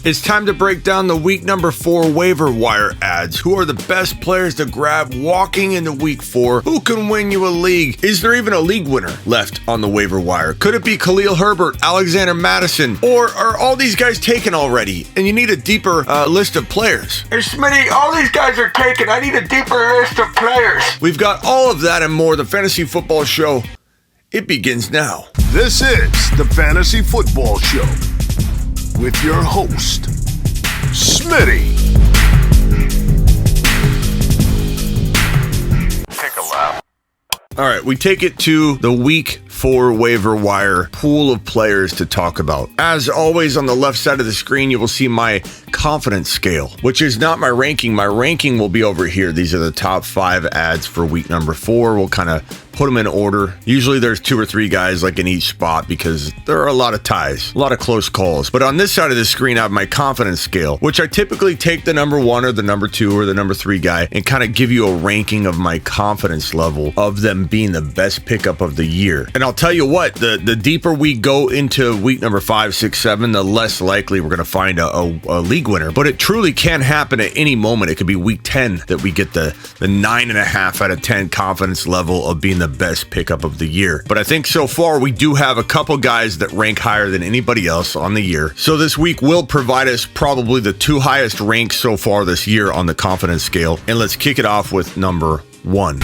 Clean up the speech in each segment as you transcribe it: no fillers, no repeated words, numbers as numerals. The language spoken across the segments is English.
It's time to break down the week number 4 waiver wire ads. Who are the best players to grab walking into week 4? Who can win you a league? Is there even a league winner left on the waiver wire? Could it be Khalil Herbert, Alexander Madison, or are all these guys taken already and you need a deeper list of players? Hey Smitty, all these guys are taken. I need a deeper list of players. We've got all of that and more. The Fantasy Football Show, it begins now. This is the Fantasy Football Show with your host, Smitty. Take a lap. All right, we take it to the week 4 waiver wire pool of players to talk about. As always, on the left side of the screen, you will see my confidence scale, which is not my ranking. My ranking will be over here. These are the top 5 ads for week number 4. We'll kind of put them in order. Usually there's 2 or 3 guys like in each spot because there are a lot of ties, a lot of close calls. But on this side of the screen, I have my confidence scale, which I typically take the number 1 or the number 2 or the number 3 guy and kind of give you a ranking of my confidence level of them being the best pickup of the year. And I'll tell you what, the deeper we go into week number 5, 6, 7, the less likely we're going to find a league winner. But it truly can happen at any moment. It could be week 10 that we get the 9.5 out of 10 confidence level of being the best pickup of the year. But I think so far we do have a couple guys that rank higher than anybody else on the year. So this week will provide us probably the 2 highest ranks so far this year on the confidence scale. And let's kick it off with number 1.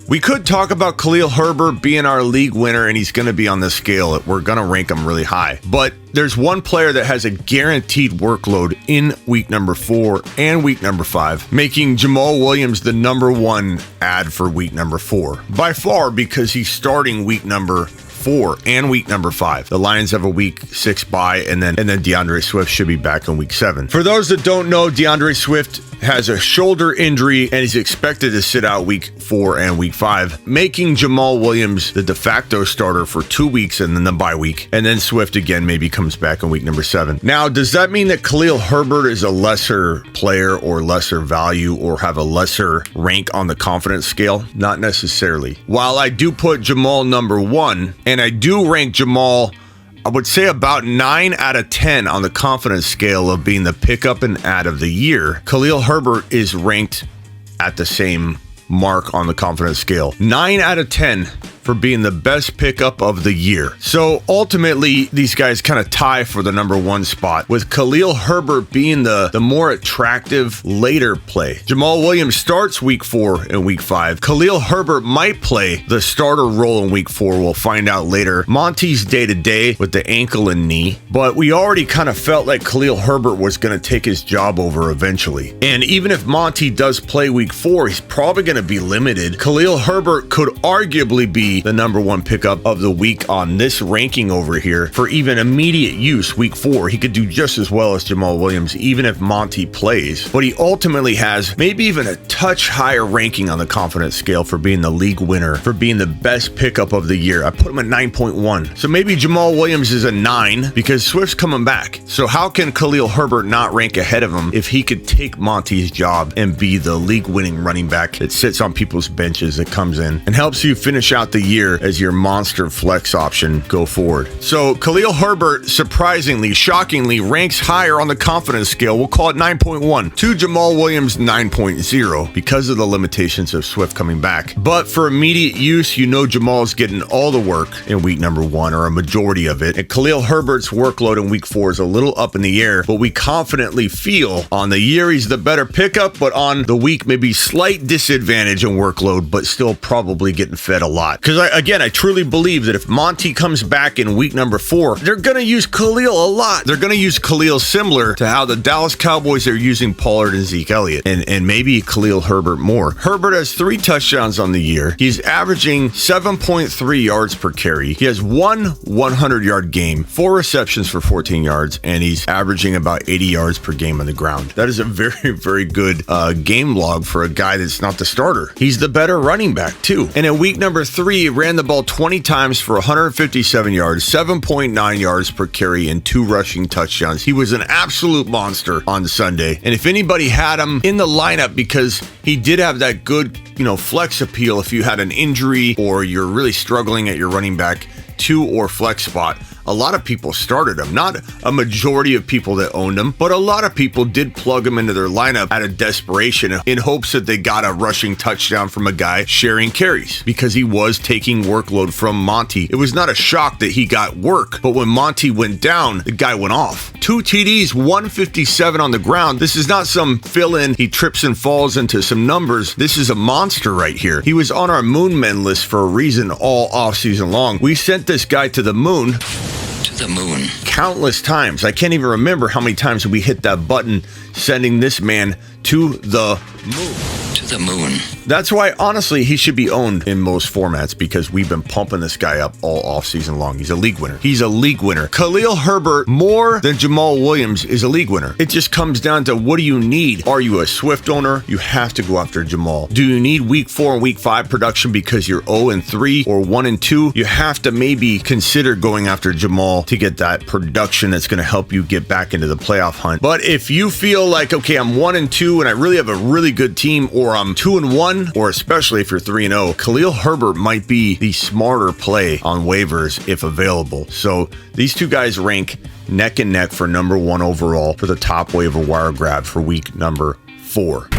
We could talk about Khalil Herbert being our league winner, and he's going to be on this scale. We're going to rank him really high. But there's one player that has a guaranteed workload in week number 4 and week number 5, making Jamal Williams the number 1 ad for week number 4. By far, because he's starting week number 4 and week number 5. The Lions have a week 6 bye, and then DeAndre Swift should be back in week 7. For those that don't know, DeAndre Swift has a shoulder injury and he's expected to sit out week 4 and week 5, making Jamal Williams the de facto starter for 2 weeks and then the bye week. And then Swift again maybe comes back in week number 7. Now, does that mean that Khalil Herbert is a lesser player or lesser value or have a lesser rank on the confidence scale? Not necessarily. While I do put Jamal number 1, and I do rank Jamal, I would say about 9 out of 10 on the confidence scale of being the pickup and ad of the year, Khalil Herbert is ranked at the same mark on the confidence scale. 9 out of 10 for being the best pickup of the year. So ultimately, these guys kind of tie for the number 1 spot, with Khalil Herbert being the more attractive later play. Jamal Williams starts week 4 and week 5. Khalil Herbert might play the starter role in week 4. We'll find out later. Monty's day-to-day with the ankle and knee, but we already kind of felt like Khalil Herbert was going to take his job over eventually. And even if Monty does play week 4, he's probably going to be limited. Khalil Herbert could arguably be the number 1 pickup of the week on this ranking over here for even immediate use week 4. He could do just as well as Jamal Williams even if Monty plays, but he ultimately has maybe even a touch higher ranking on the confidence scale for being the league winner, for being the best pickup of the year. I put him at 9.1. So maybe Jamal Williams is a 9 because Swift's coming back. So how can Khalil Herbert not rank ahead of him if he could take Monty's job and be the league winning running back that sits on people's benches, that comes in and helps you finish out the year as your monster flex option go forward? So Khalil Herbert, surprisingly, shockingly, ranks higher on the confidence scale. We'll call it 9.1 to Jamal Williams 9.0 because of the limitations of Swift coming back. But for immediate use, you know Jamal's getting all the work in week number 1 or a majority of it. And Khalil Herbert's workload in week 4 is a little up in the air, but we confidently feel on the year he's the better pickup, but on the week maybe slight disadvantage in workload, but still probably getting fed a lot. Because I truly believe that if Monty comes back in week number 4, they're going to use Khalil a lot. They're going to use Khalil similar to how the Dallas Cowboys are using Pollard and Zeke Elliott, and maybe Khalil Herbert more. Herbert has 3 touchdowns on the year. He's averaging 7.3 yards per carry. He has 1 100-yard game, 4 receptions for 14 yards, and he's averaging about 80 yards per game on the ground. That is a very, very good game log for a guy that's not the starter. He's the better running back, too. And in week number 3, he ran the ball 20 times for 157 yards, 7.9 yards per carry, and 2 rushing touchdowns. He was an absolute monster on Sunday. And if anybody had him in the lineup, because he did have that good, flex appeal if you had an injury or you're really struggling at your running back 2 or flex spot, a lot of people started him. Not a majority of people that owned him, but a lot of people did plug him into their lineup out of desperation in hopes that they got a rushing touchdown from a guy sharing carries because he was taking workload from Monty. It was not a shock that he got work, but when Monty went down, the guy went off. 2 TDs, 157 on the ground. This is not some fill-in, he trips and falls into some numbers. This is a monster right here. He was on our Moon Men list for a reason all offseason long. We sent this guy to the moon. To the moon. Countless times. I can't even remember how many times we hit that button sending this man to the moon. To the moon. That's why, honestly, he should be owned in most formats because we've been pumping this guy up all offseason long. He's a league winner. He's a league winner. Khalil Herbert, more than Jamal Williams, is a league winner. It just comes down to what do you need? Are you a Swift owner? You have to go after Jamal. Do you need week 4 and week 5 production because you're 0-3 or 1-2? You have to maybe consider going after Jamal to get that production that's going to help you get back into the playoff hunt. But if you feel like, okay, I'm 1-2 and I really have a really good team, or I'm 2-1, or especially if you're 3-0, Khalil Herbert might be the smarter play on waivers if available. So these two guys rank neck and neck for number 1 overall for the top waiver wire grab for week number 4.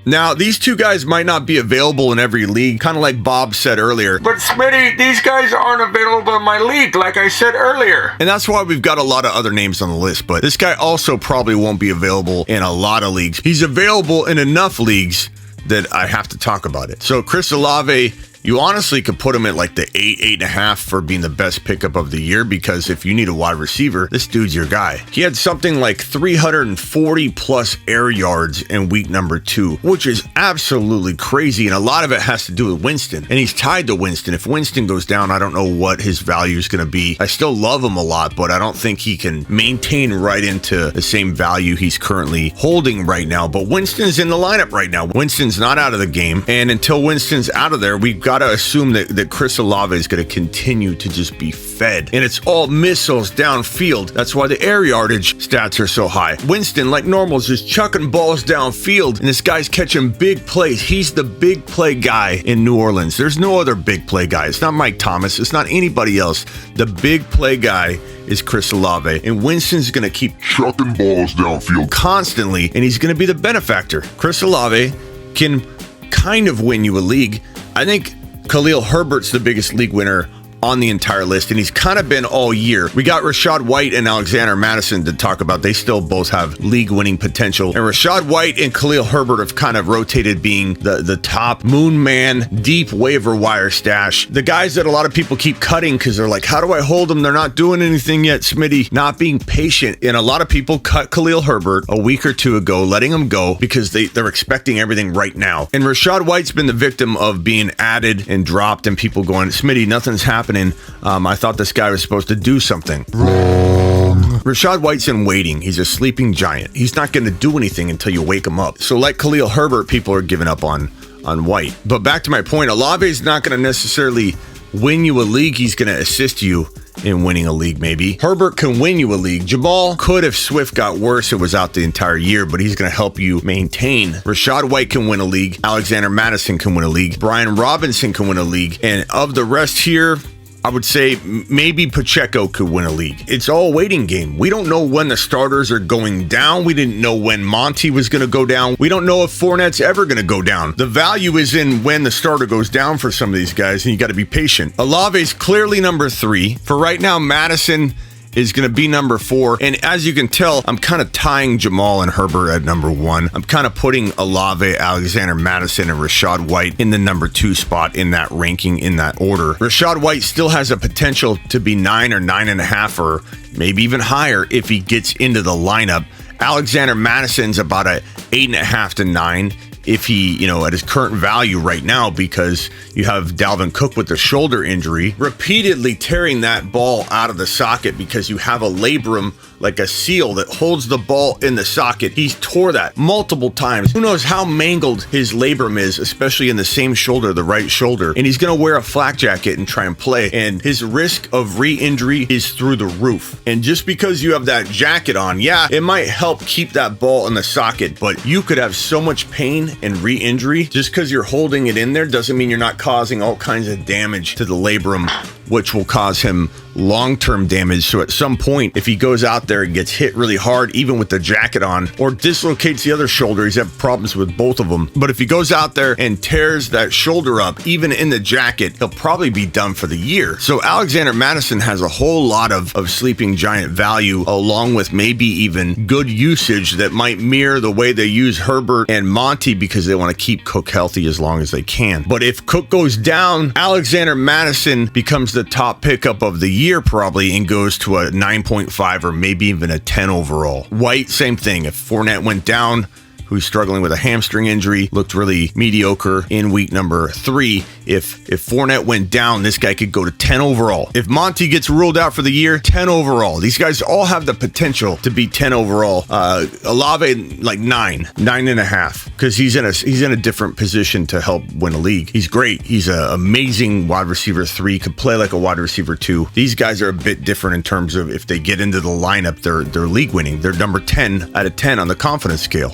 Now, these two guys might not be available in every league, kind of like Bob said earlier. But Smitty, these guys aren't available in my league, like I said earlier. And that's why we've got a lot of other names on the list. But this guy also probably won't be available in a lot of leagues. He's available in enough leagues that I have to talk about it. So Chris Olave, you honestly could put him at like the 8.5 for being the best pickup of the year, because if you need a wide receiver, this dude's your guy. He had something like 340 plus air yards in week number 2, which is absolutely crazy. And a lot of it has to do with Winston, and he's tied to Winston. If Winston goes down, I don't know what his value is going to be. I still love him a lot, but I don't think he can maintain right into the same value he's currently holding right now. But Winston's in the lineup right now. Winston's not out of the game. And until Winston's out of there, we've got to assume that Chris Olave is going to continue to just be fed. And it's all missiles downfield. That's why the air yardage stats are so high. Winston, like normal, is just chucking balls downfield, and this guy's catching big plays. He's the big play guy in New Orleans. There's no other big play guy. It's not Mike Thomas. It's not anybody else. The big play guy is Chris Olave, and Winston's going to keep chucking balls downfield constantly, and he's going to be the benefactor. Chris Olave can kind of win you a league. I think Khalil Herbert's the biggest league winner on the entire list, and he's kind of been all year. We got Rachaad White and Alexander Mattison to talk about. They still both have league winning potential. And Rachaad White and Khalil Herbert have kind of rotated being the top moon man, deep waiver wire stash. The guys that a lot of people keep cutting because they're like, how do I hold them? They're not doing anything yet, Smitty. Not being patient. And a lot of people cut Khalil Herbert a week or 2 ago, letting him go because they're expecting everything right now. And Rachaad White's been the victim of being added and dropped and people going, Smitty, nothing's happening. I thought this guy was supposed to do something. Wrong. Rachaad White's in waiting. He's a sleeping giant. He's not going to do anything until you wake him up. So like Khalil Herbert, people are giving up on White. But back to my point, Olave's not going to necessarily win you a league. He's going to assist you in winning a league, maybe. Herbert can win you a league. Jamal could if Swift got worse and was out the entire year, but he's going to help you maintain. Rachaad White can win a league. Alexander Mattison can win a league. Brian Robinson can win a league. And of the rest here, I would say maybe Pacheco could win a league. It's all a waiting game. We don't know when the starters are going down. We didn't know when Monty was going to go down. We don't know if Fournette's ever going to go down. The value is in when the starter goes down for some of these guys, and you got to be patient. Olave's clearly number 3. For right now, Madison is going to be number 4. And as you can tell, I'm kind of tying Jamal and Herbert at number 1. I'm kind of putting Olave, Alexander Mattison, and Rachaad White in the number 2 spot in that ranking, in that order. Rachaad White still has a potential to be 9 or 9.5 or maybe even higher if he gets into the lineup. Alexander Madison's about a 8.5 to 9. If he, at his current value right now, because you have Dalvin Cook with the shoulder injury, repeatedly tearing that ball out of the socket because you have a labrum like a seal that holds the ball in the socket. He's tore that multiple times. Who knows how mangled his labrum is, especially in the same shoulder, the right shoulder. And he's going to wear a flak jacket and try and play. And his risk of re-injury is through the roof. And just because you have that jacket on, yeah, it might help keep that ball in the socket, but you could have so much pain and re-injury. Just because you're holding it in there doesn't mean you're not causing all kinds of damage to the labrum which will cause him long-term damage. So at some point, if he goes out there and gets hit really hard, even with the jacket on, or dislocates the other shoulder, he's had problems with both of them. But if he goes out there and tears that shoulder up, even in the jacket, he'll probably be done for the year. So Alexander Mattison has a whole lot of sleeping giant value, along with maybe even good usage that might mirror the way they use Herbert and Monty, because they want to keep Cook healthy as long as they can. But if Cook goes down, Alexander Mattison becomes the top pickup of the year probably, and goes to a 9.5 or maybe even a 10 overall. White, same thing. If Fournette went down, who's struggling with a hamstring injury, looked really mediocre in week number 3. If Fournette went down, this guy could go to 10 overall. If Monty gets ruled out for the year, 10 overall. These guys all have the potential to be 10 overall. Olave, like 9.5, because he's in a different position to help win a league. He's great. He's an amazing wide receiver 3, could play like a wide receiver 2. These guys are a bit different in terms of if they get into the lineup, they're league winning. They're number 10 out of 10 on the confidence scale.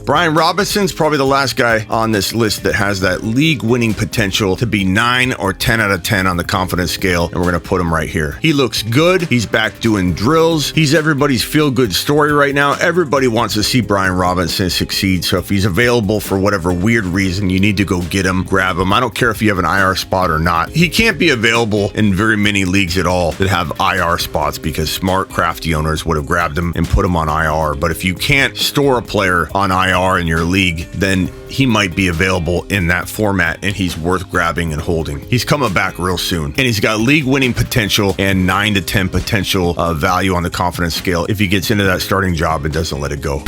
Brian Robinson's probably the last guy on this list that has that league winning potential to be 9 or 10 out of 10 on the confidence scale, and we're going to put him right here. He looks good. He's back doing drills. He's everybody's feel-good story right now. Everybody wants to see Brian Robinson succeed, so if he's available for whatever weird reason, you need to go get him, grab him. I don't care if you have an IR spot or not. He can't be available in very many leagues at all that have IR spots, because smart, crafty owners would have grabbed him and put him on IR. But if you can't store a player on IR in your league, then he might be available in that format, and he's worth grabbing and holding. He's coming back real soon, and he's got league winning potential and 9 to 10 potential value on the confidence scale if he gets into that starting job and doesn't let it go.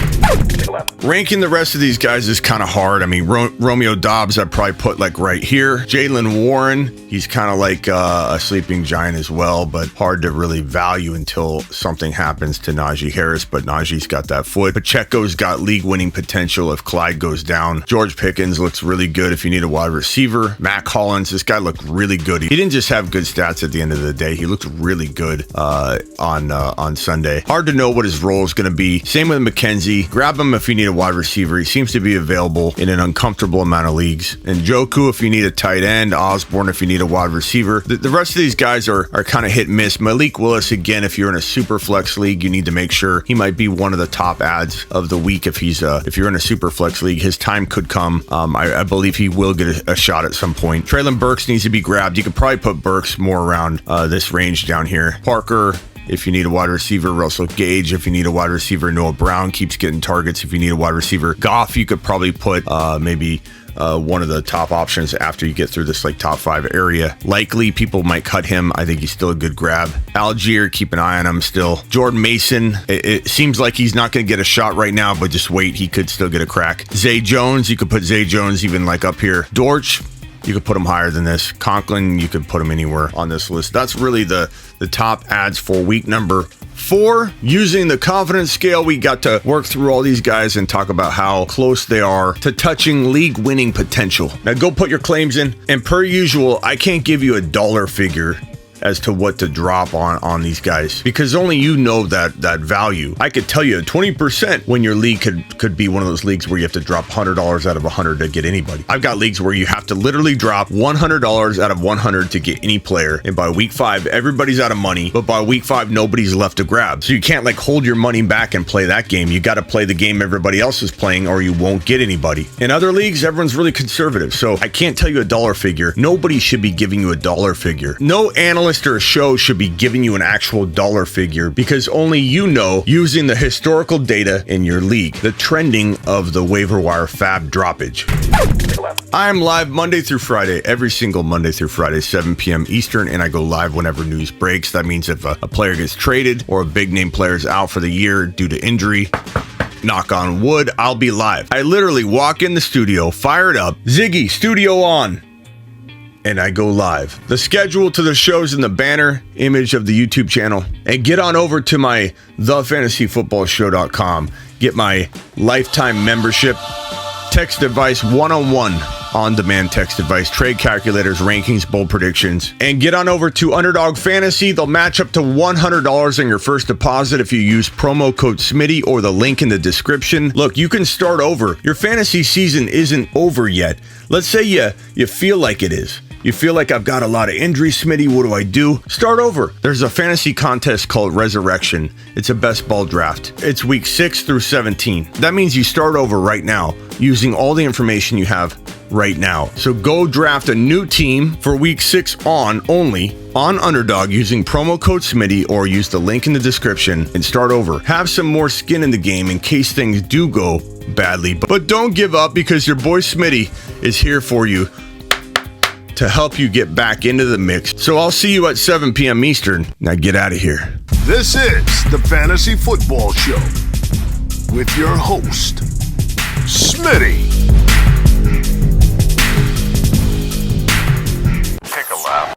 Ranking the rest of these guys is kind of hard. I mean, Romeo Doubs I'd probably put like right here. Jaylen Warren, he's kind of like a sleeping giant as well, but hard to really value until something happens to Najee Harris, but Najee's got that foot. Pacheco's got league winning potential if Clyde goes down. George Pickens looks really good if you need a wide receiver. Mac Hollins, this guy looked really good. He didn't just have good stats at the end of the day. He looked really good on Sunday. Hard to know what his role is going to be. Same with McKenzie. Grab him if you need a wide receiver. He seems to be available in an uncomfortable amount of leagues. And Njoku if you need a tight end. Osborne if you need a wide receiver. The rest of these guys are kind of hit and miss. Malik Willis, again, if you're in a super flex league, you need to make sure he might be one of the top ads of the week. If you're in a super flex league, his time could come. I believe he will get a shot at some point. Treylon Burks needs to be grabbed. You could probably put Burks more around this range down here. Parker, if you need a wide receiver. Russell Gage, if you need a wide receiver. Noah Brown keeps getting targets if you need a wide receiver. Goff, you could probably put maybe one of the top options after you get through this like top 5 area. Likely people might cut him. I think he's still a good grab. Algier, keep an eye on him still. Jordan Mason, it seems like he's not going to get a shot right now, but just wait, he could still get a crack. Zay Jones, you could put Zay Jones even like up here. Dortch, you could put him higher than this. Conklin, you could put him anywhere on this list. That's really the top ads for week number 4. Using the confidence scale, we got to work through all these guys and talk about how close they are to touching league winning potential. Now go put your claims in, and per usual, I can't give you a dollar figure as to what to drop on these guys, because only you know that value. I could tell you 20% when your league could be one of those leagues where you have to drop $100 out of 100 to get anybody. I've got leagues where you have to literally drop $100 out of 100 to get any player, and by week 5 everybody's out of money, but by week 5 nobody's left to grab. So you can't like hold your money back and play that game. You got to play the game everybody else is playing, or you won't get anybody. In other leagues, everyone's really conservative, so I can't tell you a dollar figure. Nobody should be giving you a dollar figure. No analyst or a show should be giving you an actual dollar figure, because only you know, using the historical data in your league, the trending of the waiver wire fab droppage. I'm live Monday through Friday, every single Monday through Friday, 7 p.m. Eastern, and I go live whenever news breaks. That means if a player gets traded or a big name player is out for the year due to injury, knock on wood, I'll be live. I literally walk in the studio, fire it up, Ziggy, studio on, and I go live. The schedule to the show's in the banner image of the YouTube channel. And get on over to my thefantasyfootballshow.com. Get my lifetime membership, text advice, one-on-one on-demand text advice, trade calculators, rankings, bold predictions. And get on over to Underdog Fantasy. They'll match up to $100 on your first deposit if you use promo code Smitty or the link in the description. Look, you can start over. Your fantasy season isn't over yet. Let's say you feel like it is. You feel like I've got a lot of injuries, Smitty. What do I do? Start over. There's a fantasy contest called Resurrection. It's a best ball draft. It's week 6 through 17. That means you start over right now using all the information you have right now. So go draft a new team for week 6 on only on Underdog using promo code Smitty or use the link in the description and start over. Have some more skin in the game in case things do go badly. But don't give up because your boy Smitty is here for you to help you get back into the mix. So I'll see you at 7 p.m. Eastern. Now get out of here. This is the Fantasy Football Show with your host, Smitty. Take a lap.